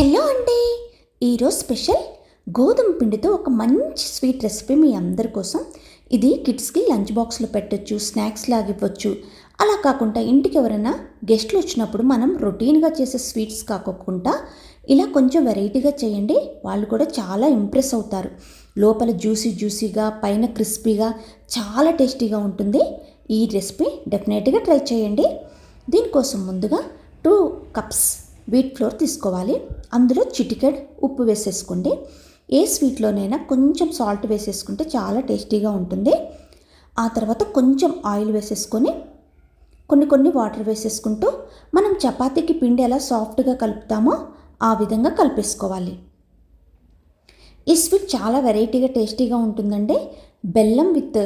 Hello అండి. ఈరోజు special గోధుమ పిండితో ఒక మంచి స్వీట్ రెసిపీ మీ అందరి కోసం. ఇది కిడ్స్కి లంచ్ బాక్స్లో పెట్టచ్చు, స్నాక్స్ లాగా ఇవ్వచ్చు. అలా కాకుండా ఇంటికి ఎవరైనా గెస్ట్లు వచ్చినప్పుడు మనం రొటీన్గా చేసే స్వీట్స్ కాకుండా ఇలా కొంచెం వెరైటీగా చేయండి, వాళ్ళు కూడా చాలా ఇంప్రెస్ అవుతారు. లోపల జ్యూసీగా, పైన క్రిస్పీగా, చాలా టేస్టీగా ఉంటుంది. ఈ రెసిపీ డెఫినెట్గా ట్రై చేయండి. దీనికోసం ముందుగా 2 కప్స్ వీట్ ఫ్లోర్ తీసుకోవాలి. అందులో చిటికెడ్ ఉప్పు వేసేసుకోండి. ఏ స్వీట్లోనైనా కొంచెం సాల్ట్ వేసేసుకుంటే చాలా టేస్టీగా ఉంటుంది. ఆ తర్వాత కొంచెం ఆయిల్ వేసేసుకొని కొన్ని వాటర్ వేసేసుకుంటూ మనం చపాతీకి పిండి ఎలా సాఫ్ట్గా కలుపుతామో ఆ విధంగా కలిపేసుకోవాలి. ఈ స్వీట్ చాలా వెరైటీగా టేస్టీగా ఉంటుందండి. బెల్లం విత్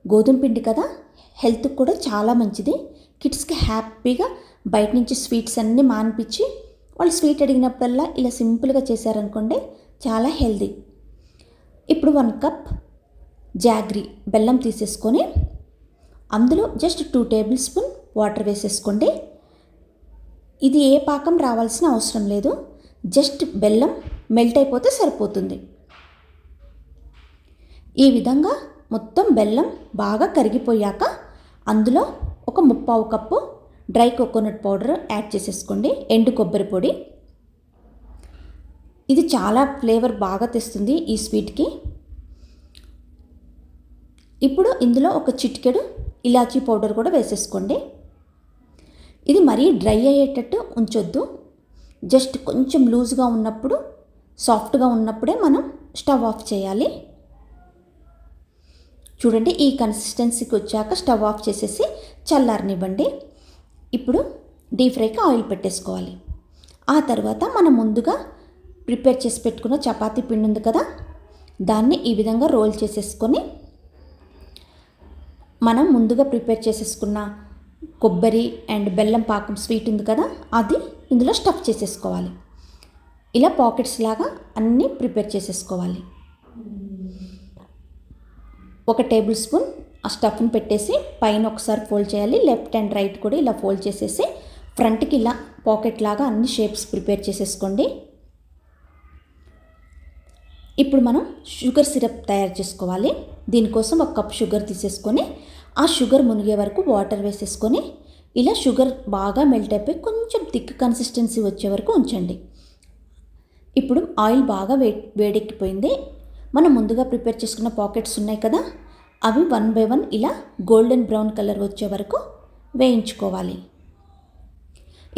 గోధుమ పిండి కదా, హెల్త్కి కూడా చాలా మంచిది. కిడ్స్కి హ్యాపీగా బయట నుంచి స్వీట్స్ అన్నీ మానిపించి వాళ్ళు స్వీట్ అడిగినప్పుడల్లా ఇలా సింపుల్గా చేశారనుకోండి, చాలా హెల్దీ. ఇప్పుడు 1 కప్ జాగ్రీ బెల్లం తీసేసుకొని అందులో జస్ట్ 2 టేబుల్ స్పూన్ వాటర్ వేసేసుకోండి. ఇది ఏ పాకం రావాల్సిన అవసరం లేదు, జస్ట్ బెల్లం మెల్ట్ అయిపోతే సరిపోతుంది. ఈ విధంగా మొత్తం బెల్లం బాగా కరిగిపోయాక అందులో ఒక 1/4 cup dry coconut powder add చేసేసుకోండి, ఎండు కొబ్బరి పొడి. ఇది చాలా ఫ్లేవర్ బాగా తెస్తుంది ఈ స్వీట్కి. ఇప్పుడు ఇందులో ఒక చిటికెడు ఇలాచీ పౌడర్ కూడా వేసేసుకోండి. ఇది మరీ డ్రై అయ్యేటట్టు ఉంచొద్దు, జస్ట్ కొంచెం లూజ్గా ఉన్నప్పుడు, సాఫ్ట్గా ఉన్నప్పుడే మనం స్టవ్ ఆఫ్ చేయాలి. చూడండి, ఈ కన్సిస్టెన్సీకి వచ్చాక స్టవ్ ఆఫ్ చేసేసి చల్లారనివ్వండి. ఇప్పుడు డీప్ ఫ్రైకి ఆయిల్ పెట్టేసుకోవాలి. ఆ తర్వాత మనం ముందుగా ప్రిపేర్ చేసి పెట్టుకున్న చపాతీ పిండి ఉంది కదా, దాన్ని ఈ విధంగా రోల్ చేసేసుకొని మనం ముందుగా ప్రిపేర్ చేసేసుకున్న కొబ్బరి అండ్ బెల్లం పాకం స్వీట్ ఉంది కదా, అది ఇందులో స్టఫ్ చేసేసుకోవాలి. ఇలా పాకెట్స్ లాగా అన్నీ ప్రిపేర్ చేసేసుకోవాలి. 1 టేబుల్ స్పూన్ ఆ స్టఫ్ని పెట్టేసి పైన ఒకసారి ఫోల్డ్ చేయాలి. లెఫ్ట్ అండ్ రైట్ కూడా ఇలా ఫోల్డ్ చేసేసి ఫ్రంట్కి ఇలా పాకెట్ లాగా అన్ని షేప్స్ ప్రిపేర్ చేసేసుకోండి. ఇప్పుడు మనం షుగర్ సిరప్ తయారు చేసుకోవాలి. దీనికోసం 1 కప్ షుగర్ తీసేసుకొని ఆ షుగర్ మునిగే వరకు వాటర్ వేసేసుకొని ఇలా షుగర్ బాగా మెల్ట్ అయిపోయి కొంచెం థిక్ కన్సిస్టెన్సీ వచ్చే వరకు ఉంచండి. ఇప్పుడు ఆయిల్ బాగా వేడెక్కిపోయింది. మనం ముందుగా ప్రిపేర్ చేసుకున్న పాకెట్స్ ఉన్నాయి కదా, అవి 1 బై 1 ఇలా గోల్డెన్ బ్రౌన్ కలర్ వచ్చే వరకు వేయించుకోవాలి.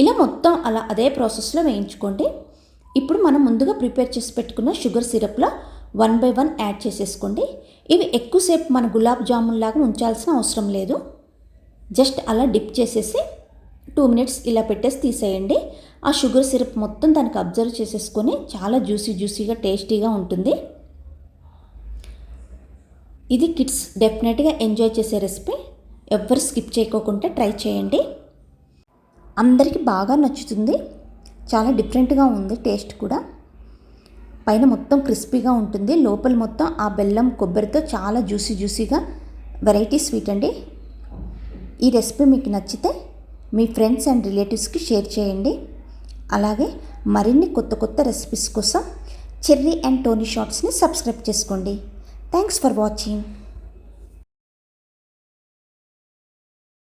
ఇలా మొత్తం అలా అదే ప్రాసెస్లో వేయించుకోండి. ఇప్పుడు మనం ముందుగా ప్రిపేర్ చేసి పెట్టుకున్న షుగర్ సిరప్లో 1 బై 1 యాడ్ చేసేసుకోండి. ఇవి ఎక్కువసేపు మన గులాబ్ జామున్ లాగా ఉంచాల్సిన అవసరం లేదు, జస్ట్ అలా డిప్ చేసేసి 2 మినిట్స్ ఇలా పెట్టేసి తీసేయండి. ఆ షుగర్ సిరప్ మొత్తం దానికి అబ్జర్వ్ చేసేసుకొని చాలా జ్యూసీగా టేస్టీగా ఉంటుంది. ఇది కిడ్స్ డెఫినెట్గా ఎంజాయ్ చేసే రెసిపీ, ఎవ్వరు స్కిప్ చేయకోకుండా ట్రై చేయండి. అందరికీ బాగా నచ్చుతుంది. చాలా డిఫరెంట్గా ఉంది టేస్ట్ కూడా. పైన మొత్తం క్రిస్పీగా ఉంటుంది, లోపల మొత్తం ఆ బెల్లం కొబ్బరితో చాలా జ్యూసీగా వెరైటీ స్వీట్ అండి. ఈ రెసిపీ మీకు నచ్చితే మీ ఫ్రెండ్స్ అండ్ రిలేటివ్స్కి షేర్ చేయండి. అలాగే మరిన్ని కొత్త రెసిపీస్ కోసం చెర్రీ అండ్ టోనీ షార్ట్స్ని సబ్స్క్రైబ్ చేసుకోండి. Thanks for watching.